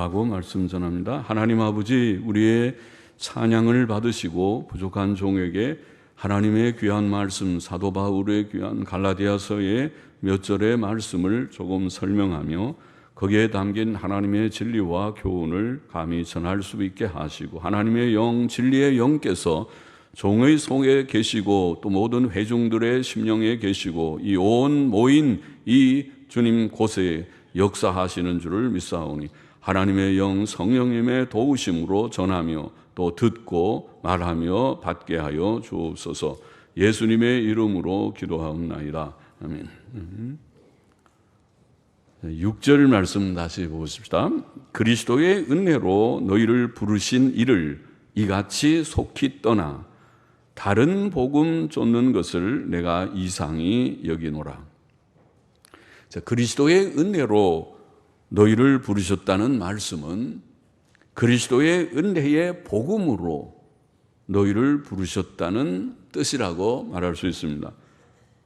하고 말씀 전합니다. 하나님 아버지, 우리의 찬양을 받으시고 부족한 종에게 하나님의 귀한 말씀, 사도 바울의 귀한 갈라디아서의 몇 절의 말씀을 조금 설명하며 거기에 담긴 하나님의 진리와 교훈을 감히 전할 수 있게 하시고, 하나님의 영, 진리의 영께서 종의 속에 계시고 또 모든 회중들의 심령에 계시고 이 온 모인 이 주님 곳에 역사하시는 줄을 믿사오니 하나님의 영 성령님의 도우심으로 전하며 또 듣고 말하며 받게 하여 주옵소서. 예수님의 이름으로 기도하옵나이다. 아멘. 6절 말씀 다시 보십시다. 그리스도의 은혜로 너희를 부르신 이를 이같이 속히 떠나 다른 복음 쫓는 것을 내가 이상히 여기노라. 자, 그리스도의 은혜로 너희를 부르셨다는 말씀은 그리스도의 은혜의 복음으로 너희를 부르셨다는 뜻이라고 말할 수 있습니다.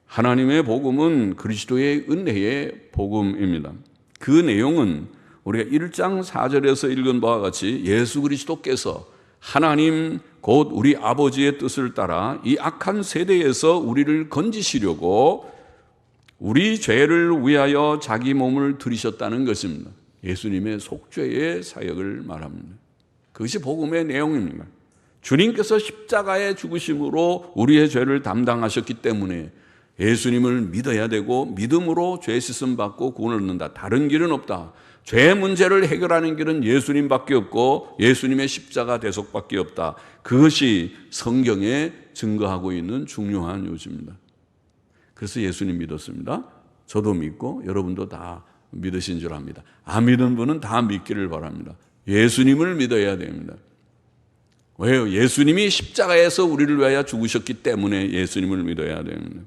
하나님의 복음은 그리스도의 은혜의 복음입니다. 그 내용은 우리가 1장 4절에서 읽은 바와 같이 예수 그리스도께서 하나님 곧 우리 아버지의 뜻을 따라 이 악한 세대에서 우리를 건지시려고 우리 죄를 위하여 자기 몸을 들이셨다는 것입니다. 예수님의 속죄의 사역을 말합니다. 그것이 복음의 내용입니다. 주님께서 십자가의 죽으심으로 우리의 죄를 담당하셨기 때문에 예수님을 믿어야 되고 믿음으로 죄 씻음 받고 구원을 얻는다. 다른 길은 없다. 죄 문제를 해결하는 길은 예수님밖에 없고 예수님의 십자가 대속밖에 없다. 그것이 성경에 증거하고 있는 중요한 요지입니다. 그래서 예수님 믿었습니다. 저도 믿고 여러분도 다 믿으신 줄 압니다. 안 믿은 분은 다 믿기를 바랍니다. 예수님을 믿어야 됩니다. 왜요? 예수님이 십자가에서 우리를 위하여 죽으셨기 때문에 예수님을 믿어야 됩니다.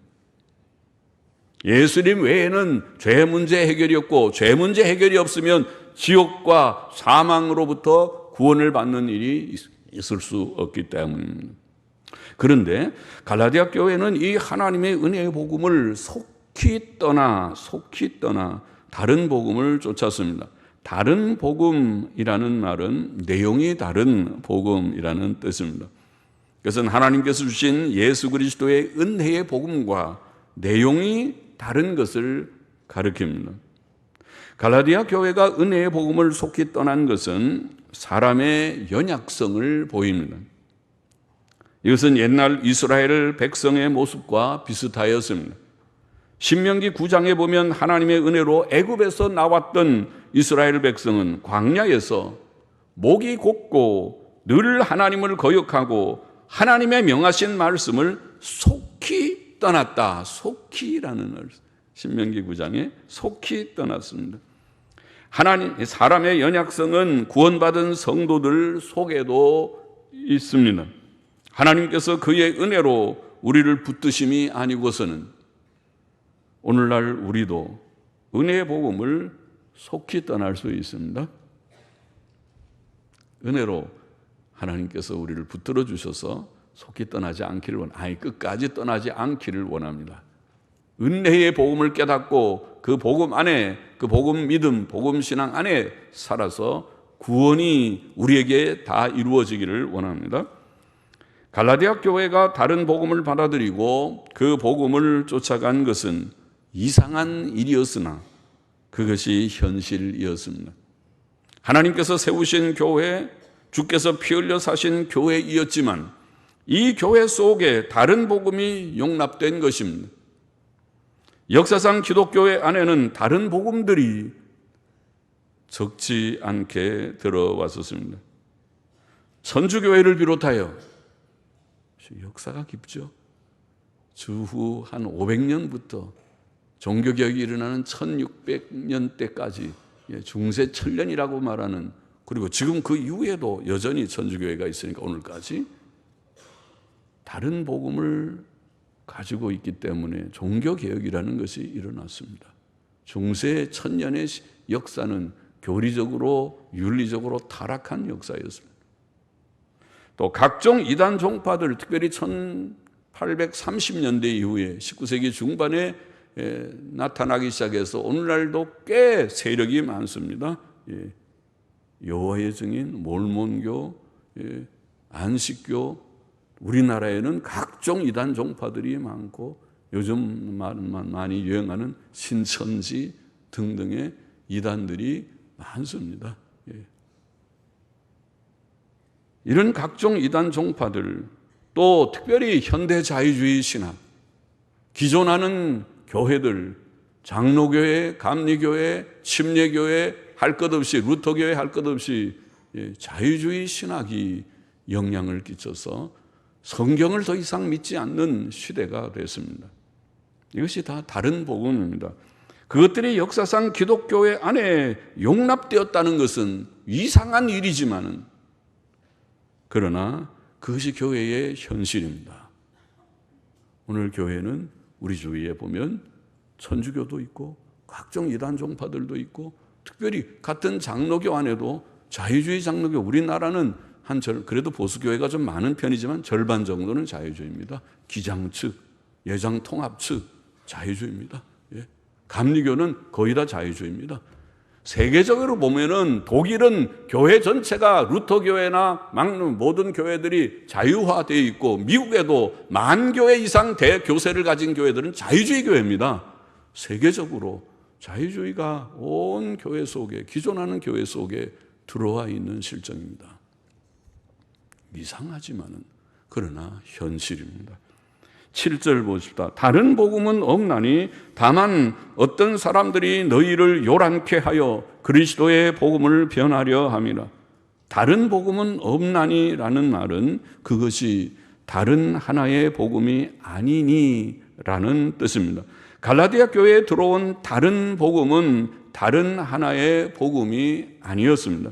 예수님 외에는 죄 문제 해결이 없고 죄 문제 해결이 없으면 지옥과 사망으로부터 구원을 받는 일이 있을 수 없기 때문입니다. 그런데 갈라디아 교회는 이 하나님의 은혜의 복음을 속히 떠나 다른 복음을 쫓았습니다. 다른 복음이라는 말은 내용이 다른 복음이라는 뜻입니다. 그것은 하나님께서 주신 예수 그리스도의 은혜의 복음과 내용이 다른 것을 가리킵니다. 갈라디아 교회가 은혜의 복음을 속히 떠난 것은 사람의 연약성을 보입니다. 이것은 옛날 이스라엘 백성의 모습과 비슷하였습니다. 신명기 9장에 보면 하나님의 은혜로 애굽에서 나왔던 이스라엘 백성은 광야에서 목이 곧고 늘 하나님을 거역하고 하나님의 명하신 말씀을 속히 떠났다. 속히라는 말, 신명기 9장에 속히 떠났습니다. 사람의 연약성은 구원받은 성도들 속에도 있습니다. 하나님께서 그의 은혜로 우리를 붙드심이 아니고서는 오늘날 우리도 은혜의 복음을 속히 떠날 수 있습니다. 은혜로 하나님께서 우리를 붙들어 주셔서 속히 떠나지 않기를 끝까지 떠나지 않기를 원합니다. 은혜의 복음을 깨닫고 그 복음 안에, 그 복음 믿음, 복음 신앙 안에 살아서 구원이 우리에게 다 이루어지기를 원합니다. 갈라디아 교회가 다른 복음을 받아들이고 그 복음을 쫓아간 것은 이상한 일이었으나 그것이 현실이었습니다. 하나님께서 세우신 교회, 주께서 피 흘려 사신 교회이었지만 이 교회 속에 다른 복음이 용납된 것입니다. 역사상 기독교회 안에는 다른 복음들이 적지 않게 들어왔었습니다. 천주교회를 비롯하여 역사가 깊죠. 주후 한 500년부터 종교개혁이 일어나는 1600년대까지 중세 천년이라고 말하는, 그리고 지금 그 이후에도 여전히 천주교회가 있으니까 오늘까지 다른 복음을 가지고 있기 때문에 종교개혁이라는 것이 일어났습니다. 중세 천년의 역사는 교리적으로 윤리적으로 타락한 역사였습니다. 또 각종 이단 종파들, 특별히 1830년대 이후에 19세기 중반에 나타나기 시작해서 오늘날도 꽤 세력이 많습니다. 여호와의 증인, 몰몬교, 안식교, 우리나라에는 각종 이단 종파들이 많고 요즘 많이 유행하는 신천지 등등의 이단들이 많습니다. 이런 각종 이단 종파들, 또 특별히 현대 자유주의 신학, 기존하는 교회들, 장로교회, 감리교회, 침례교회 할 것 없이, 루터교회 할 것 없이 자유주의 신학이 영향을 끼쳐서 성경을 더 이상 믿지 않는 시대가 됐습니다. 이것이 다 다른 복음입니다. 그것들이 역사상 기독교회 안에 용납되었다는 것은 이상한 일이지만은, 그러나 그것이 교회의 현실입니다. 오늘 교회는 우리 주위에 보면 천주교도 있고 각종 이단 종파들도 있고, 특별히 같은 장로교 안에도 자유주의 장로교, 우리나라는 그래도 보수교회가 좀 많은 편이지만 절반 정도는 자유주의입니다. 기장 측, 예장 통합 측 자유주의입니다. 감리교는 거의 다 자유주의입니다. 세계적으로 보면은 독일은 교회 전체가 루터교회나 모든 교회들이 자유화되어 있고, 미국에도 10,000교회 이상 대교세를 가진 교회들은 자유주의 교회입니다. 세계적으로 자유주의가 온 교회 속에, 기존하는 교회 속에 들어와 있는 실정입니다. 이상하지만은 그러나 현실입니다. 7절 보십시다. 다른 복음은 없나니 다만 어떤 사람들이 너희를 요란케 하여 그리스도의 복음을 변하려 함이라. 다른 복음은 없나니 라는 말은 그것이 다른 하나의 복음이 아니니 라는 뜻입니다. 갈라디아 교회에 들어온 다른 복음은 다른 하나의 복음이 아니었습니다.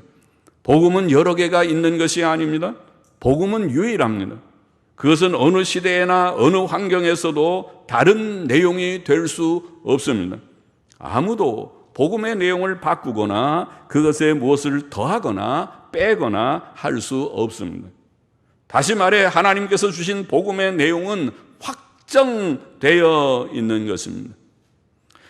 복음은 여러 개가 있는 것이 아닙니다. 복음은 유일합니다. 그것은 어느 시대에나 어느 환경에서도 다른 내용이 될 수 없습니다. 아무도 복음의 내용을 바꾸거나 그것에 무엇을 더하거나 빼거나 할 수 없습니다. 다시 말해 하나님께서 주신 복음의 내용은 확정되어 있는 것입니다.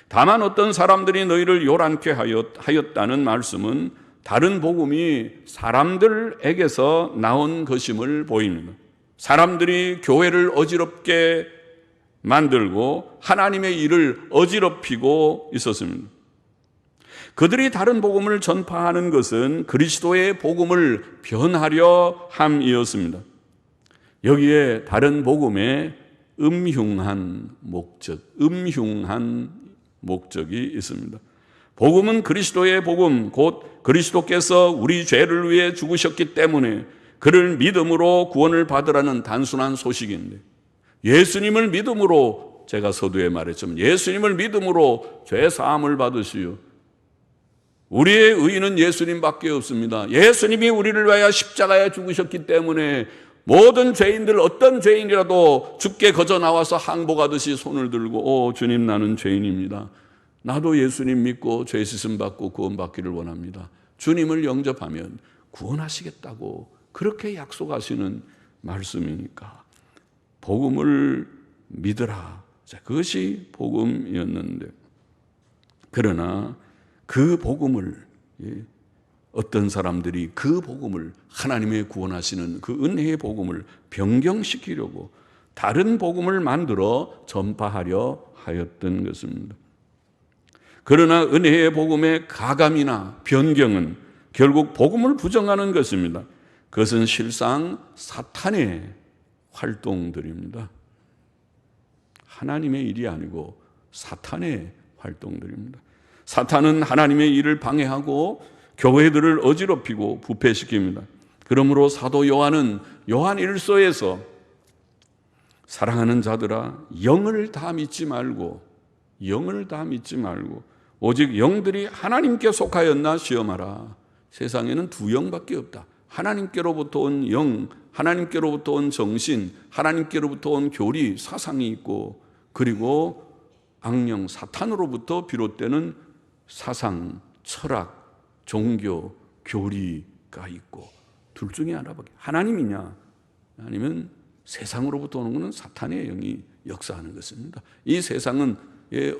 다만 어떤 사람들이 너희를 요란케 하였다는 말씀은 다른 복음이 사람들에게서 나온 것임을 보입니다. 사람들이 교회를 어지럽게 만들고 하나님의 일을 어지럽히고 있었습니다. 그들이 다른 복음을 전파하는 것은 그리스도의 복음을 변하려 함이었습니다. 여기에 다른 복음에 음흉한 목적이 있습니다. 복음은 그리스도의 복음, 곧 그리스도께서 우리 죄를 위해 죽으셨기 때문에 그를 믿음으로 구원을 받으라는 단순한 소식인데, 예수님을 믿음으로, 제가 서두에 말했지만 예수님을 믿음으로 죄 사함을 받으시오. 우리의 의의는 예수님밖에 없습니다. 예수님이 우리를 위하여 십자가에 죽으셨기 때문에 모든 죄인들, 어떤 죄인이라도 주께 거저 나와서 항복하듯이 손을 들고 주님 나는 죄인입니다. 나도 예수님 믿고 죄 씻음 받고 구원 받기를 원합니다. 주님을 영접하면 구원하시겠다고 그렇게 약속하시는 말씀이니까 복음을 믿으라. 그것이 복음이었는데, 그러나 그 복음을, 어떤 사람들이 그 복음을, 하나님의 구원하시는 그 은혜의 복음을 변경시키려고 다른 복음을 만들어 전파하려 하였던 것입니다. 그러나 은혜의 복음의 가감이나 변경은 결국 복음을 부정하는 것입니다. 그것은 실상 사탄의 활동들입니다. 하나님의 일이 아니고 사탄의 활동들입니다. 사탄은 하나님의 일을 방해하고 교회들을 어지럽히고 부패시킵니다. 그러므로 사도 요한은 요한 1서에서 사랑하는 자들아, 영을 다 믿지 말고 오직 영들이 하나님께 속하였나 시험하라. 세상에는 두 영밖에 없다. 하나님께로부터 온 영, 하나님께로부터 온 정신, 하나님께로부터 온 교리, 사상이 있고, 그리고 악령, 사탄으로부터 비롯되는 사상, 철학, 종교, 교리가 있고, 둘 중에 하나밖에. 하나님이냐 아니면 세상으로부터 오는 것은 사탄의 영이 역사하는 것입니다. 이 세상은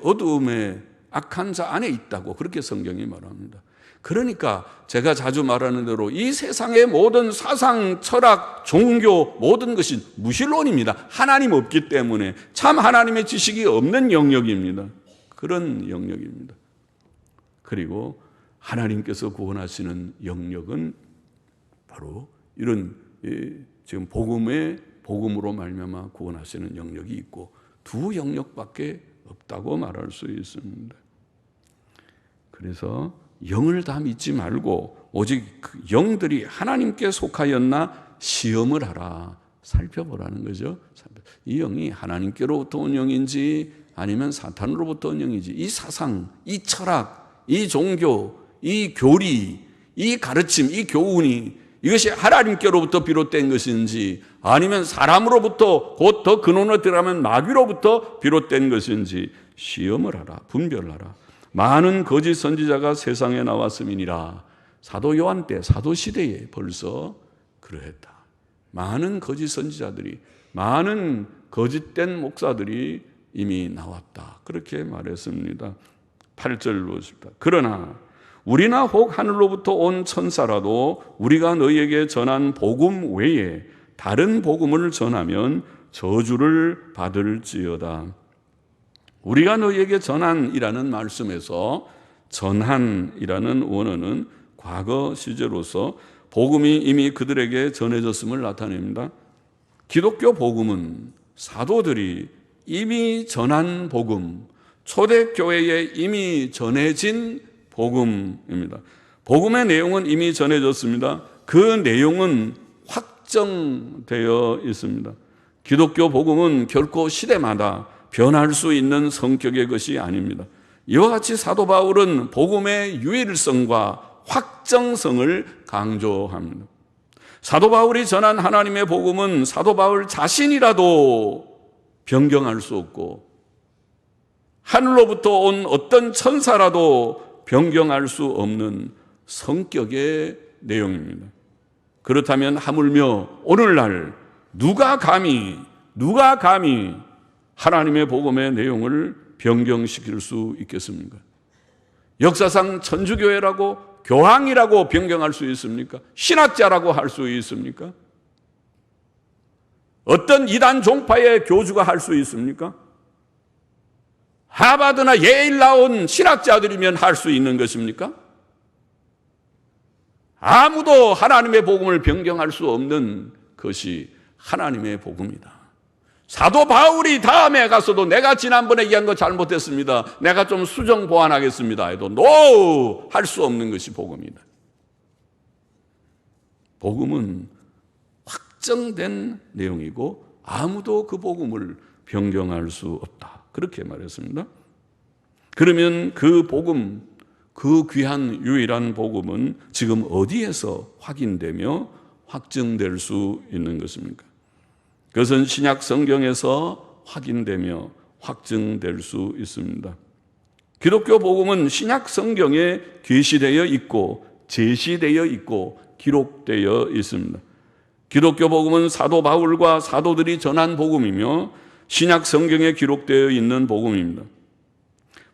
어두움의 악한 자 안에 있다고 그렇게 성경이 말합니다. 그러니까 제가 자주 말하는 대로 이 세상의 모든 사상, 철학, 종교 모든 것이 무신론입니다. 하나님 없기 때문에 참 하나님의 지식이 없는 영역입니다. 그런 영역입니다. 그리고 하나님께서 구원하시는 영역은 바로 이런 지금 복음으로 말미암아 구원하시는 영역이 있고 두 영역밖에 없다고 말할 수 있습니다. 그래서 영을 다 믿지 말고 오직 그 영들이 하나님께 속하였나 시험을 하라. 살펴보라는 거죠. 이 영이 하나님께로부터 온 영인지 아니면 사탄으로부터 온 영인지, 이 사상, 이 철학, 이 종교, 이 교리, 이 가르침, 이 교훈이 이것이 하나님께로부터 비롯된 것인지 아니면 사람으로부터 곧 더 근원으로 들어가면 마귀로부터 비롯된 것인지 시험을 하라. 분별하라. 많은 거짓 선지자가 세상에 나왔음이니라. 사도 요한 때, 사도 시대에 벌써 그러했다. 많은 거짓 선지자들이, 많은 거짓된 목사들이 이미 나왔다. 그렇게 말했습니다. 8절 보십시다. 그러나 우리나 혹 하늘로부터 온 천사라도 우리가 너희에게 전한 복음 외에 다른 복음을 전하면 저주를 받을지어다. 우리가 너희에게 전한이라는 말씀에서 전한이라는 원어는 과거 시제로서 복음이 이미 그들에게 전해졌음을 나타냅니다. 기독교 복음은 사도들이 이미 전한 복음, 초대교회에 이미 전해진 복음입니다. 복음의 내용은 이미 전해졌습니다. 그 내용은 확정되어 있습니다. 기독교 복음은 결코 시대마다 변할 수 있는 성격의 것이 아닙니다. 이와 같이 사도 바울은 복음의 유일성과 확정성을 강조합니다. 사도 바울이 전한 하나님의 복음은 사도 바울 자신이라도 변경할 수 없고 하늘로부터 온 어떤 천사라도 변경할 수 없는 성격의 내용입니다. 그렇다면 하물며 오늘날 누가 감히 하나님의 복음의 내용을 변경시킬 수 있겠습니까? 역사상 천주교회라고 교황이라고 변경할 수 있습니까? 신학자라고 할 수 있습니까? 어떤 이단 종파의 교주가 할 수 있습니까? 하버드나 예일 나온 신학자들이면 할 수 있는 것입니까? 아무도 하나님의 복음을 변경할 수 없는 것이 하나님의 복음이다. 사도 바울이 다음에 가서도 내가 지난번에 얘기한 거 잘못했습니다. 내가 좀 수정 보완하겠습니다. 해도 no! 할 수 없는 것이 복음이다. 복음은 확정된 내용이고 아무도 그 복음을 변경할 수 없다. 그렇게 말했습니다. 그러면 그 복음, 그 귀한 유일한 복음은 지금 어디에서 확인되며 확증될 수 있는 것입니까? 그것은 신약 성경에서 확인되며 확증될 수 있습니다. 기독교 복음은 신약 성경에 계시되어 있고 제시되어 있고 기록되어 있습니다. 기독교 복음은 사도 바울과 사도들이 전한 복음이며 신약 성경에 기록되어 있는 복음입니다.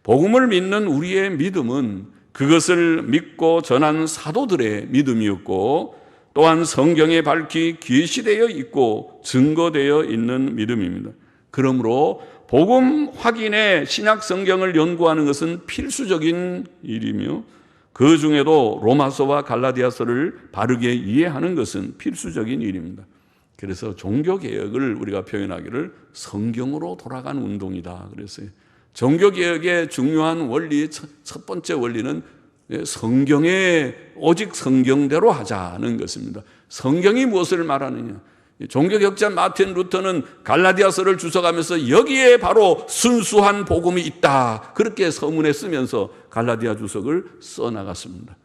복음을 믿는 우리의 믿음은 그것을 믿고 전한 사도들의 믿음이었고 또한 성경에 밝히 계시되어 있고 증거되어 있는 믿음입니다. 그러므로 복음 확인에 신약 성경을 연구하는 것은 필수적인 일이며 그 중에도 로마서와 갈라디아서를 바르게 이해하는 것은 필수적인 일입니다. 그래서 종교개혁을 우리가 표현하기를 성경으로 돌아가는 운동이다 그랬어요. 종교개혁의 중요한 원리, 첫 번째 원리는 성경에 오직 성경대로 하자는 것입니다. 성경이 무엇을 말하느냐? 종교개혁자 마틴 루터는 갈라디아서를 주석하면서 여기에 바로 순수한 복음이 있다. 그렇게 서문에 쓰면서 갈라디아 주석을 써나갔습니다.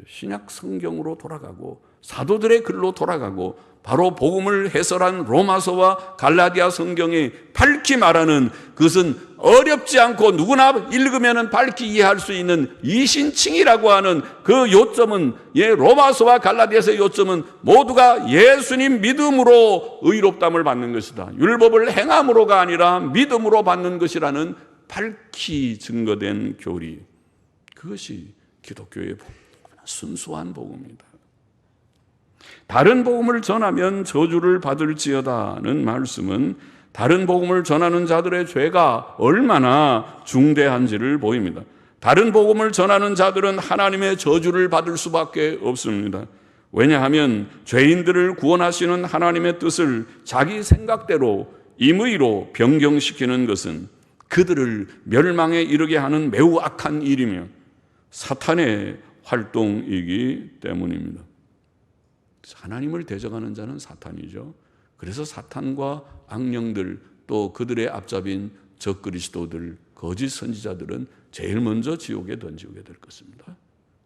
신약 성경으로 돌아가고 사도들의 글로 돌아가고 바로 복음을 해설한 로마서와 갈라디아 성경이 밝히 말하는 그것은 어렵지 않고 누구나 읽으면 밝히 이해할 수 있는 이신칭이라고 하는 그 요점은 로마서와 갈라디아서의 요점은 모두가 예수님 믿음으로 의롭다함을 받는 것이다. 율법을 행함으로가 아니라 믿음으로 받는 것이라는 밝히 증거된 교리. 그것이 기독교의 복음입니다. 순수한 복음입니다. 다른 복음을 전하면 저주를 받을지어다는 말씀은 다른 복음을 전하는 자들의 죄가 얼마나 중대한지를 보입니다. 다른 복음을 전하는 자들은 하나님의 저주를 받을 수밖에 없습니다. 왜냐하면 죄인들을 구원하시는 하나님의 뜻을 자기 생각대로 임의로 변경시키는 것은 그들을 멸망에 이르게 하는 매우 악한 일이며 사탄의 활동이기 때문입니다. 하나님을 대적하는 자는 사탄이죠. 그래서 사탄과 악령들 또 그들의 앞잡인 적그리스도들, 거짓 선지자들은 제일 먼저 지옥에 던지게 될 것입니다.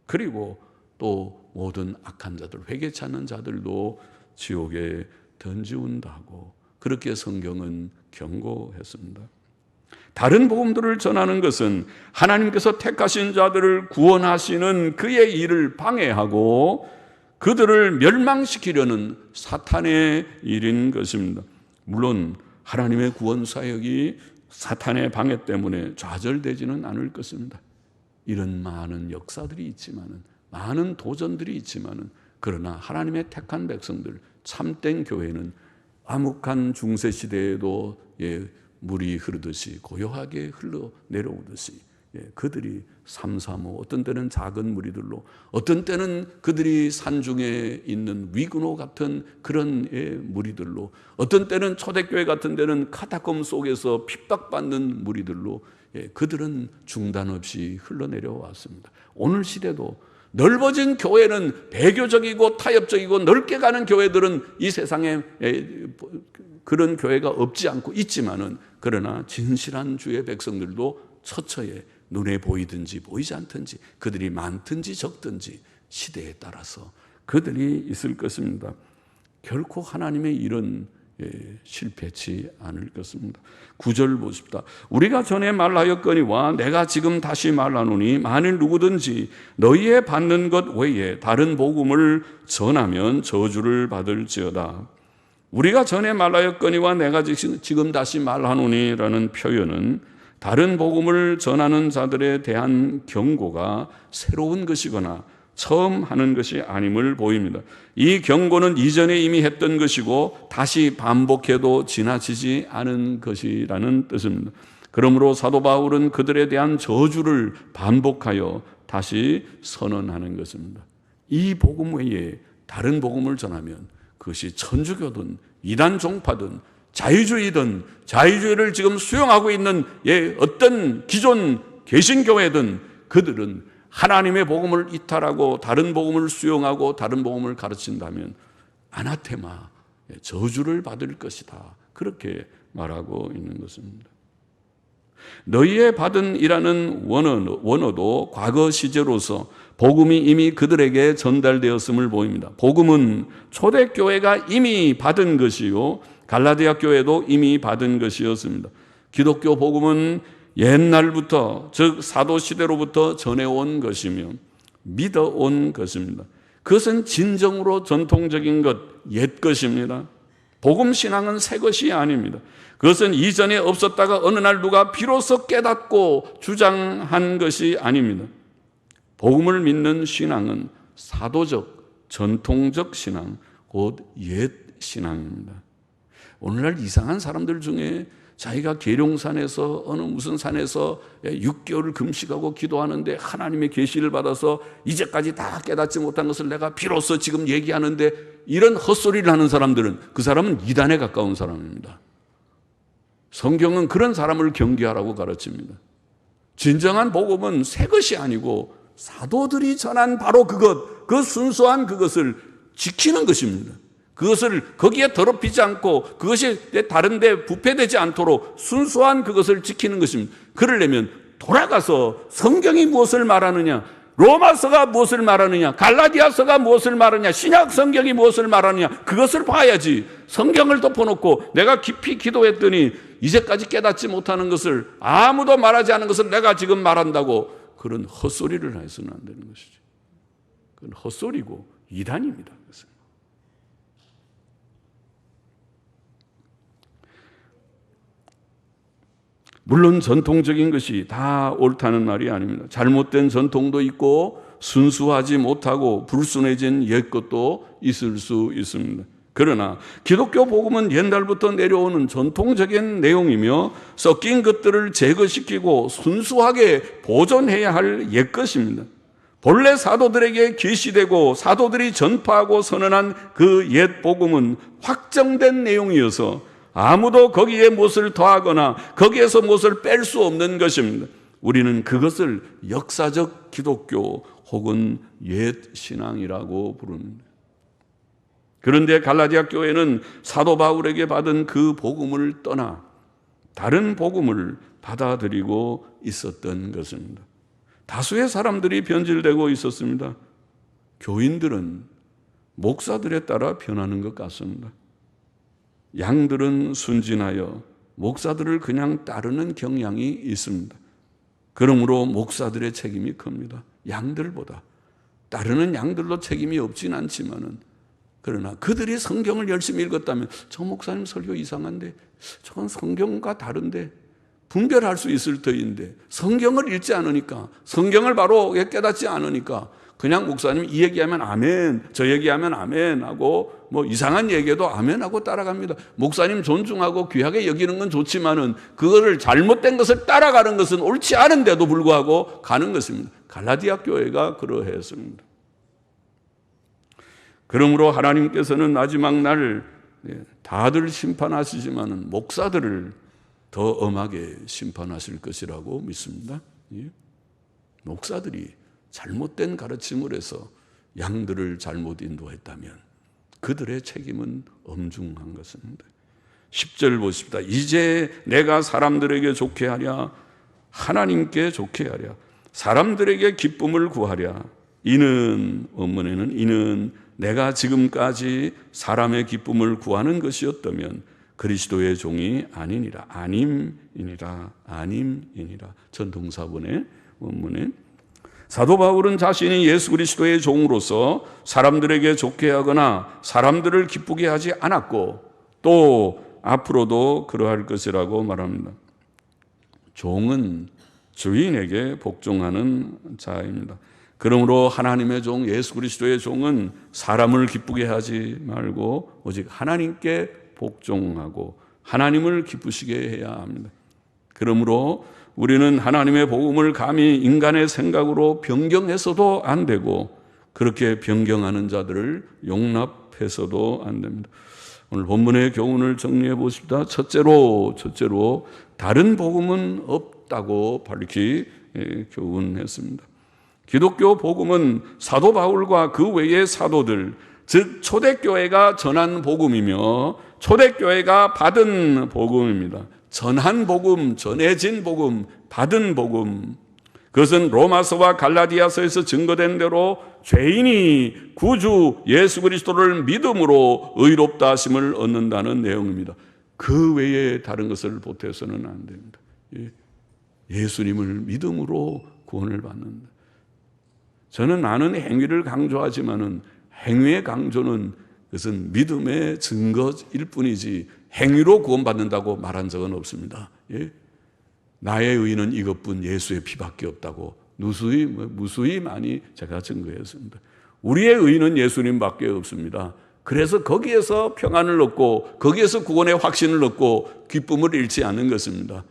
그리고 또 모든 악한 자들, 회개치 않는 자들도 지옥에 던지운다고 그렇게 성경은 경고했습니다. 다른 복음들을 전하는 것은 하나님께서 택하신 자들을 구원하시는 그의 일을 방해하고 그들을 멸망시키려는 사탄의 일인 것입니다. 물론 하나님의 구원 사역이 사탄의 방해 때문에 좌절되지는 않을 것입니다. 이런 많은 역사들이 있지만은, 많은 도전들이 있지만은, 그러나 하나님의 택한 백성들, 참된 교회는 암흑한 중세 시대에도 물이 흐르듯이 고요하게 흘러내려오듯이 그들이 삼삼오, 어떤 때는 작은 무리들로, 어떤 때는 그들이 산중에 있는 위근호 같은 그런 무리들로, 어떤 때는 초대교회 같은 데는 카타콤 속에서 핍박받는 무리들로 그들은 중단 없이 흘러내려왔습니다. 오늘 시대도 넓어진 교회는 배교적이고 타협적이고 넓게 가는 교회들은 이 세상에 그런 교회가 없지 않고 있지만은, 그러나 진실한 주의 백성들도 처처에 눈에 보이든지 보이지 않든지, 그들이 많든지 적든지 시대에 따라서 그들이 있을 것입니다. 결코 하나님의 일은 실패치 않을 것입니다. 9절 보십시다. 우리가 전에 말하였거니와 내가 지금 다시 말하노니 만일 누구든지 너희의 받는 것 외에 다른 복음을 전하면 저주를 받을지어다. 우리가 전에 말하였거니와 내가 지금 다시 말하노니라는 표현은 다른 복음을 전하는 자들에 대한 경고가 새로운 것이거나 처음 하는 것이 아님을 보입니다. 이 경고는 이전에 이미 했던 것이고 다시 반복해도 지나치지 않은 것이라는 뜻입니다. 그러므로 사도 바울은 그들에 대한 저주를 반복하여 다시 선언하는 것입니다. 이 복음 외에 다른 복음을 전하면 그것이 천주교든 이단 종파든 자유주의든 자유주의를 지금 수용하고 있는 어떤 기존 개신교회든 그들은 하나님의 복음을 이탈하고 다른 복음을 수용하고 다른 복음을 가르친다면 아나테마, 저주를 받을 것이다. 그렇게 말하고 있는 것입니다. 너희의 받은 이라는 원어도 과거 시제로서 복음이 이미 그들에게 전달되었음을 보입니다. 복음은 초대교회가 이미 받은 것이요 갈라디아 교회도 이미 받은 것이었습니다. 기독교 복음은 옛날부터, 즉 사도시대로부터 전해온 것이며 믿어온 것입니다. 그것은 진정으로 전통적인 것, 옛 것입니다. 복음 신앙은 새 것이 아닙니다. 그것은 이전에 없었다가 어느 날 누가 비로소 깨닫고 주장한 것이 아닙니다. 복음을 믿는 신앙은 사도적, 전통적 신앙, 곧 옛 신앙입니다. 오늘날 이상한 사람들 중에 자기가 계룡산에서 어느 무슨 산에서 6개월을 금식하고 기도하는데 하나님의 계시를 받아서 이제까지 다 깨닫지 못한 것을 내가 비로소 지금 얘기하는데, 이런 헛소리를 하는 사람들은 그 사람은 이단에 가까운 사람입니다. 성경은 그런 사람을 경계하라고 가르칩니다. 진정한 복음은 새 것이 아니고 사도들이 전한 바로 그것, 그 순수한 그것을 지키는 것입니다. 그것을 거기에 더럽히지 않고 그것이 다른 데 부패되지 않도록 순수한 그것을 지키는 것입니다. 그러려면 돌아가서 성경이 무엇을 말하느냐, 로마서가 무엇을 말하느냐, 갈라디아서가 무엇을 말하느냐, 신약 성경이 무엇을 말하느냐, 그것을 봐야지. 성경을 덮어놓고 내가 깊이 기도했더니 이제까지 깨닫지 못하는 것을, 아무도 말하지 않은 것을 내가 지금 말한다고 그런 헛소리를 해서는 안 되는 것이죠. 그건 헛소리고 이단입니다. 그것은. 물론 전통적인 것이 다 옳다는 말이 아닙니다. 잘못된 전통도 있고 순수하지 못하고 불순해진 옛것도 있을 수 있습니다. 그러나 기독교 복음은 옛날부터 내려오는 전통적인 내용이며 섞인 것들을 제거시키고 순수하게 보존해야 할 옛것입니다. 본래 사도들에게 계시되고 사도들이 전파하고 선언한 그 옛 복음은 확정된 내용이어서 아무도 거기에 무엇을 더하거나 거기에서 무엇을 뺄 수 없는 것입니다. 우리는 그것을 역사적 기독교 혹은 옛 신앙이라고 부릅니다. 그런데 갈라디아 교회는 사도 바울에게 받은 그 복음을 떠나 다른 복음을 받아들이고 있었던 것입니다. 다수의 사람들이 변질되고 있었습니다. 교인들은 목사들에 따라 변하는 것 같습니다. 양들은 순진하여 목사들을 그냥 따르는 경향이 있습니다. 그러므로 목사들의 책임이 큽니다. 양들보다. 따르는 양들도 책임이 없진 않지만은, 그러나 그들이 성경을 열심히 읽었다면 저 목사님 설교 이상한데, 저건 성경과 다른데, 분별할 수 있을 터인데 성경을 읽지 않으니까, 성경을 바로 깨닫지 않으니까 그냥 목사님 이 얘기하면 아멘, 저 얘기하면 아멘 하고 뭐 이상한 얘기해도 아멘 하고 따라갑니다. 목사님 존중하고 귀하게 여기는 건 좋지만은 그거를 잘못된 것을 따라가는 것은 옳지 않은데도 불구하고 가는 것입니다. 갈라디아 교회가 그러했습니다. 그러므로 하나님께서는 마지막 날 다들 심판하시지만은 목사들을 더 엄하게 심판하실 것이라고 믿습니다. 목사들이 잘못된 가르침을 해서 양들을 잘못 인도했다면 그들의 책임은 엄중한 것입니다. 10절 보십시다. 이제 내가 사람들에게 좋게 하랴, 하나님께 좋게 하랴, 사람들에게 기쁨을 구하랴. 이는, 원문에는 이는 내가 지금까지 사람의 기쁨을 구하는 것이었다면 그리스도의 종이 아니니라. 아님이니라. 아님이니라. 전동사본의 원문에 사도 바울은 자신이 예수 그리스도의 종으로서 사람들에게 좋게 하거나 사람들을 기쁘게 하지 않았고 또 앞으로도 그러할 것이라고 말합니다. 종은 주인에게 복종하는 자입니다. 그러므로 하나님의 종, 예수 그리스도의 종은 사람을 기쁘게 하지 말고 오직 하나님께 복종하고 하나님을 기쁘시게 해야 합니다. 그러므로 우리는 하나님의 복음을 감히 인간의 생각으로 변경해서도 안 되고 그렇게 변경하는 자들을 용납해서도 안 됩니다. 오늘 본문의 교훈을 정리해 보십시다. 첫째로 다른 복음은 없다고 밝히 교훈했습니다. 기독교 복음은 사도 바울과 그 외의 사도들, 즉 초대교회가 전한 복음이며 초대교회가 받은 복음입니다. 전한 복음, 전해진 복음, 받은 복음. 그것은 로마서와 갈라디아서에서 증거된 대로 죄인이 구주 예수 그리스도를 믿음으로 의롭다 하심을 얻는다는 내용입니다. 그 외에 다른 것을 보태서는 안 됩니다. 예수님을 믿음으로 구원을 받는다. 저는 많은 행위를 강조하지만은 행위의 강조는 그것은 믿음의 증거일 뿐이지 행위로 구원받는다고 말한 적은 없습니다. 나의 의는 이것뿐 예수의 피밖에 없다고 무수히 많이 제가 증거했습니다. 우리의 의는 예수님밖에 없습니다. 그래서 거기에서 평안을 얻고 거기에서 구원의 확신을 얻고 기쁨을 잃지 않는 것입니다.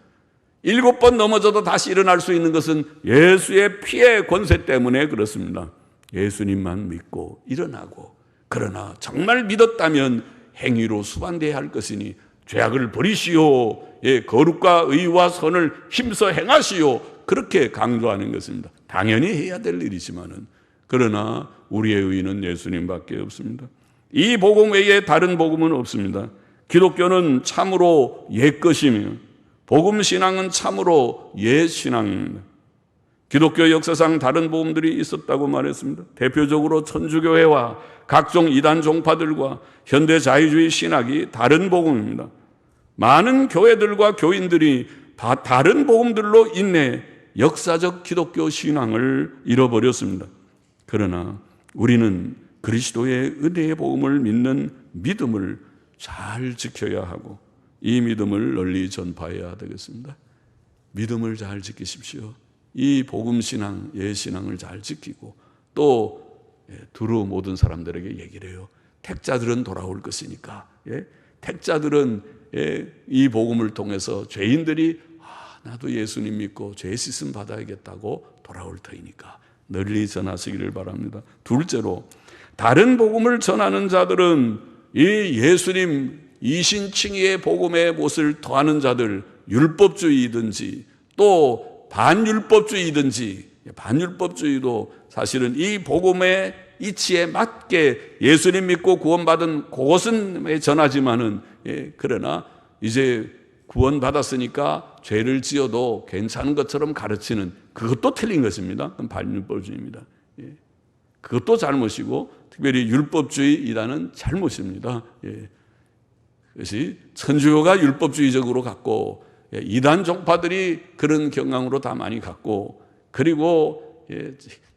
7번 넘어져도 다시 일어날 수 있는 것은 예수의 피의 권세 때문에 그렇습니다. 예수님만 믿고 일어나고, 그러나 정말 믿었다면 행위로 수반돼야 할 것이니 죄악을 버리시오, 거룩과 의와 선을 힘써 행하시오, 그렇게 강조하는 것입니다. 당연히 해야 될 일이지만은, 그러나 우리의 의는 예수님밖에 없습니다. 이 복음 외에 다른 복음은 없습니다. 기독교는 참으로 옛것이며 복음 신앙은 참으로 옛 신앙입니다. 기독교 역사상 다른 복음들이 있었다고 말했습니다. 대표적으로 천주교회와 각종 이단 종파들과 현대 자유주의 신학이 다른 복음입니다. 많은 교회들과 교인들이 다른 복음들로 인해 역사적 기독교 신앙을 잃어버렸습니다. 그러나 우리는 그리스도의 은혜의 복음을 믿는 믿음을 잘 지켜야 하고 이 믿음을 널리 전파해야 되겠습니다. 믿음을 잘 지키십시오. 이 복음신앙, 예신앙을 잘 지키고 또 두루 모든 사람들에게 얘기를 해요. 택자들은 돌아올 것이니까, 택자들은 이 복음을 통해서 죄인들이 나도 예수님 믿고 죄 씻음 받아야겠다고 돌아올 터이니까 널리 전하시기를 바랍니다. 둘째로, 다른 복음을 전하는 자들은 이 예수님 이신칭의의 복음의 못을 더하는 자들, 율법주의이든지 또 반율법주의이든지, 반율법주의도 사실은 이 복음의 이치에 맞게 예수님 믿고 구원받은 그것은 전하지만은, 그러나 이제 구원받았으니까 죄를 지어도 괜찮은 것처럼 가르치는 그것도 틀린 것입니다. 그건 반율법주의입니다. 그것도 잘못이고 특별히 율법주의 이단은 잘못입니다. 그것이 천주교가 율법주의적으로 갖고 이단 종파들이 그런 경향으로 다 많이 갖고, 그리고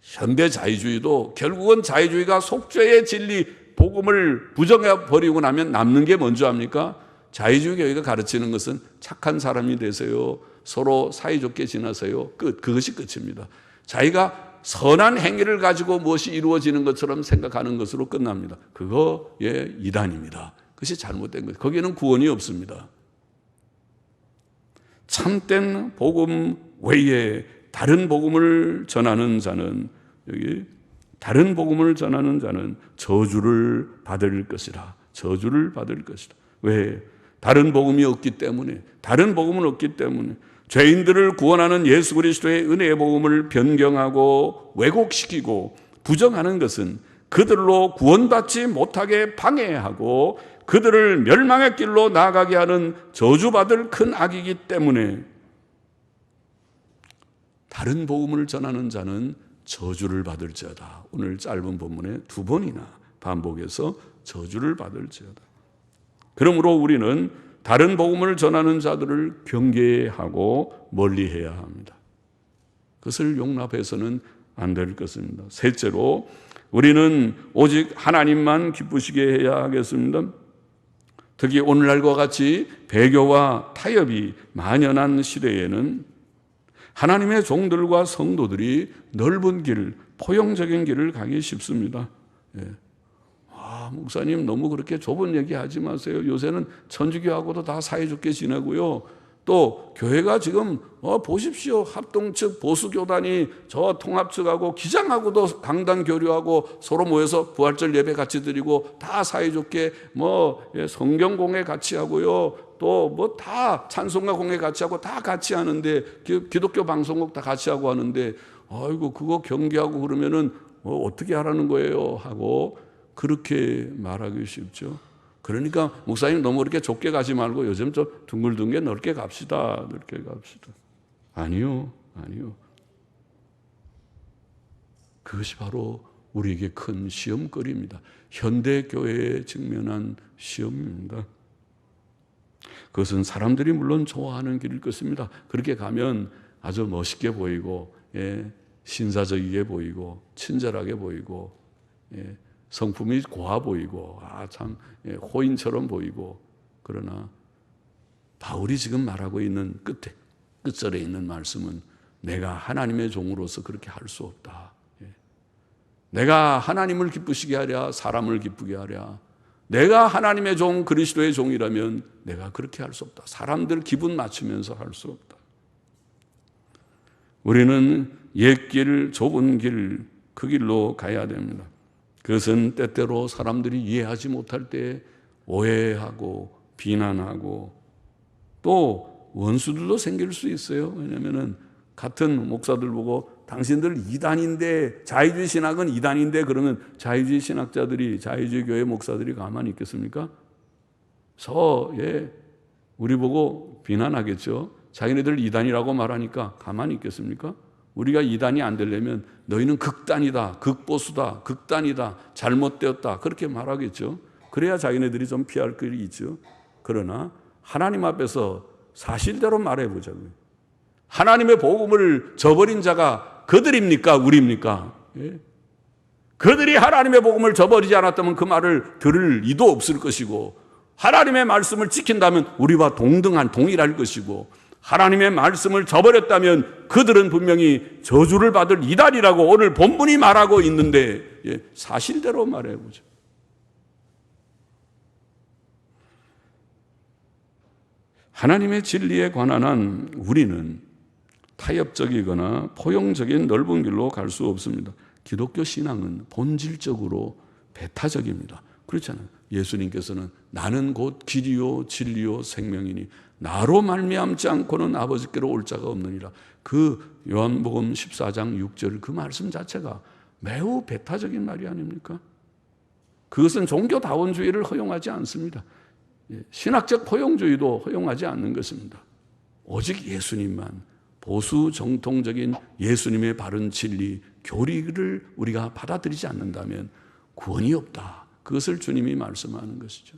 현대 자유주의도 결국은 자유주의가 속죄의 진리 복음을 부정해 버리고 나면 남는 게 뭔지 압니까? 자유주의 교회가 가르치는 것은 착한 사람이 되세요, 서로 사이좋게 지내세요, 끝. 그것이 끝입니다. 자기가 선한 행위를 가지고 무엇이 이루어지는 것처럼 생각하는 것으로 끝납니다. 그거 이단입니다. 그것이 잘못된 거예요. 거기에는 구원이 없습니다. 참된 복음 외에 다른 복음을 전하는 자는, 여기 다른 복음을 전하는 자는 저주를 받을 것이라. 저주를 받을 것이라. 왜? 다른 복음이 없기 때문에, 다른 복음은 없기 때문에 죄인들을 구원하는 예수 그리스도의 은혜의 복음을 변경하고 왜곡시키고 부정하는 것은 그들로 구원받지 못하게 방해하고 그들을 멸망의 길로 나아가게 하는 저주받을 큰 악이기 때문에 다른 복음을 전하는 자는 저주를 받을지어다. 오늘 짧은 본문에 2번이나 반복해서 저주를 받을지어다. 그러므로 우리는 다른 복음을 전하는 자들을 경계하고 멀리해야 합니다. 그것을 용납해서는 안 될 것입니다. 셋째로, 우리는 오직 하나님만 기쁘시게 해야 하겠습니다. 특히 오늘날과 같이 배교와 타협이 만연한 시대에는 하나님의 종들과 성도들이 넓은 길, 포용적인 길을 가기 쉽습니다. 목사님 너무 그렇게 좁은 얘기 하지 마세요. 요새는 천주교하고도 다 사이좋게 지내고요. 또 교회가 지금 보십시오. 합동측 보수교단이 저 통합측하고 기장하고도 강단 교류하고 서로 모여서 부활절 예배 같이 드리고 다 사이좋게 성경 공회 같이 하고요. 또 다 찬송가 공회 같이 하고 다 같이 하는데, 기독교 방송국 다 같이 하고 하는데, 아이고 그거 경계하고 그러면은 어떻게 하라는 거예요 하고 그렇게 말하기 쉽죠. 그러니까 목사님 너무 그렇게 좁게 가지 말고 요즘 좀 둥글둥글 넓게 갑시다. 넓게 갑시다. 아니요. 그것이 바로 우리에게 큰 시험거리입니다. 현대교회에 직면한 시험입니다. 그것은 사람들이 물론 좋아하는 길일 것입니다. 그렇게 가면 아주 멋있게 보이고, 신사적이게 보이고, 친절하게 보이고, 성품이 고와 보이고, 참 호인처럼 보이고. 그러나 바울이 지금 말하고 있는 끝절에 있는 말씀은 내가 하나님의 종으로서 그렇게 할 수 없다. 내가 하나님을 기쁘시게 하랴, 사람을 기쁘게 하랴. 내가 하나님의 종, 그리스도의 종이라면 내가 그렇게 할 수 없다. 사람들 기분 맞추면서 할 수 없다. 우리는 옛길, 좁은 길, 그 길로 가야 됩니다. 그것은 때때로 사람들이 이해하지 못할 때 오해하고 비난하고 또 원수들도 생길 수 있어요. 왜냐하면 같은 목사들 보고 당신들 이단인데, 자유주의 신학은 이단인데, 그러면 자유주의 신학자들이, 자유주의 교회 목사들이 가만히 있겠습니까? 우리 보고 비난하겠죠. 자기네들 이단이라고 말하니까 가만히 있겠습니까? 우리가 이단이 안 되려면 너희는 극단이다, 극보수다, 극단이다, 잘못되었다, 그렇게 말하겠죠. 그래야 자기네들이 좀 피할 길이 있죠. 그러나 하나님 앞에서 사실대로 말해보자고요. 하나님의 복음을 저버린 자가 그들입니까? 우리입니까? 그들이 하나님의 복음을 저버리지 않았다면 그 말을 들을 이도 없을 것이고, 하나님의 말씀을 지킨다면 우리와 동일할 것이고, 하나님의 말씀을 저버렸다면 그들은 분명히 저주를 받을 이달이라고 오늘 본문이 말하고 있는데 사실대로 말해보죠. 하나님의 진리에 관한 한 우리는 타협적이거나 포용적인 넓은 길로 갈 수 없습니다. 기독교 신앙은 본질적으로 배타적입니다. 그렇잖아요. 예수님께서는 나는 곧 길이요 진리요 생명이니 나로 말미암지 않고는 아버지께로 올 자가 없느니라. 그 요한복음 14장 6절 그 말씀 자체가 매우 배타적인 말이 아닙니까? 그것은 종교다원주의를 허용하지 않습니다. 신학적 포용주의도 허용하지 않는 것입니다. 오직 예수님만, 보수 정통적인 예수님의 바른 진리, 교리를 우리가 받아들이지 않는다면 구원이 없다. 그것을 주님이 말씀하는 것이죠.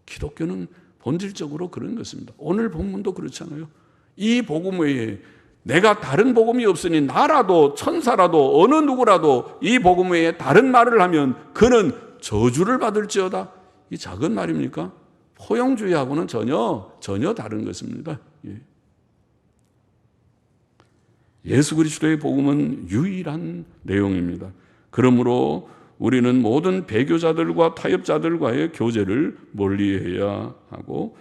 기독교는 본질적으로 그런 것입니다. 오늘 본문도 그렇잖아요. 이 복음 외에 내가 다른 복음이 없으니 나라도 천사라도 어느 누구라도 이 복음 외에 다른 말을 하면 그는 저주를 받을지어다. 이 작은 말입니까? 포용주의하고는 전혀 다른 것입니다. 예수 그리스도의 복음은 유일한 내용입니다. 그러므로 우리는 모든 배교자들과 타협자들과의 교제를 멀리해야 하고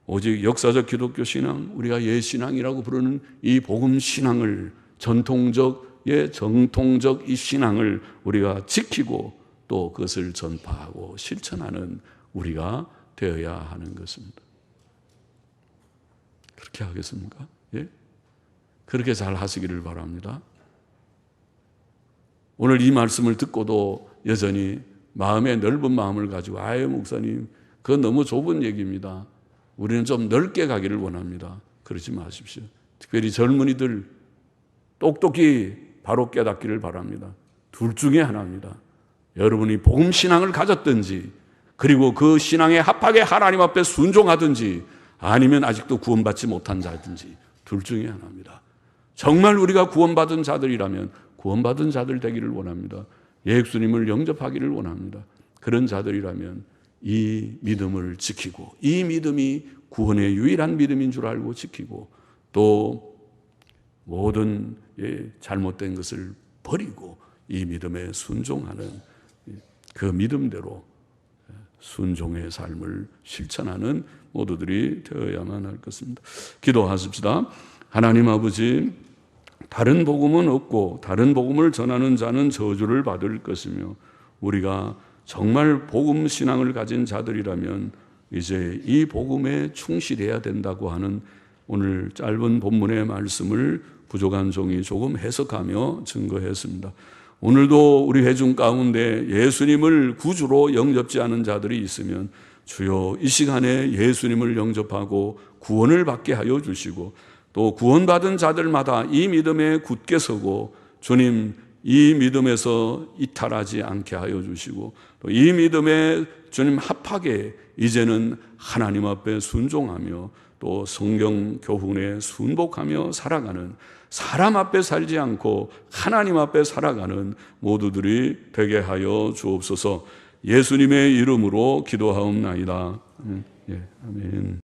오직 역사적 기독교 신앙, 우리가 예신앙이라고 부르는 이 복음 신앙을 정통적 이 신앙을 우리가 지키고 또 그것을 전파하고 실천하는 우리가 되어야 하는 것입니다. 그렇게 하겠습니까? 예? 그렇게 잘 하시기를 바랍니다. 오늘 이 말씀을 듣고도 여전히 마음의 넓은 마음을 가지고 아유 목사님 그건 너무 좁은 얘기입니다. 우리는 좀 넓게 가기를 원합니다. 그러지 마십시오. 특별히 젊은이들 똑똑히 바로 깨닫기를 바랍니다. 둘 중에 하나입니다. 여러분이 복음 신앙을 가졌든지 그리고 그 신앙에 합하게 하나님 앞에 순종하든지 아니면 아직도 구원받지 못한 자든지 둘 중에 하나입니다. 정말 우리가 구원받은 자들이라면 구원받은 자들 되기를 원합니다. 예수님을 영접하기를 원합니다. 그런 자들이라면 이 믿음을 지키고 이 믿음이 구원의 유일한 믿음인 줄 알고 지키고 또 모든 잘못된 것을 버리고 이 믿음에 순종하는 그 믿음대로 순종의 삶을 실천하는 모두들이 되어야만 할 것입니다. 기도하십시다. 하나님 아버지, 다른 복음은 없고 다른 복음을 전하는 자는 저주를 받을 것이며 우리가 정말 복음 신앙을 가진 자들이라면 이제 이 복음에 충실해야 된다고 하는 오늘 짧은 본문의 말씀을 부족한 종이 조금 해석하며 증거했습니다. 오늘도 우리 회중 가운데 예수님을 구주로 영접지 않은 자들이 있으면 주여 이 시간에 예수님을 영접하고 구원을 받게 하여 주시고 또 구원받은 자들마다 이 믿음에 굳게 서고 주님 이 믿음에서 이탈하지 않게 하여 주시고 또 이 믿음에 주님 합하게 이제는 하나님 앞에 순종하며 또 성경 교훈에 순복하며 살아가는 사람 앞에 살지 않고 하나님 앞에 살아가는 모두들이 되게 하여 주옵소서. 예수님의 이름으로 기도하옵나이다. 아멘.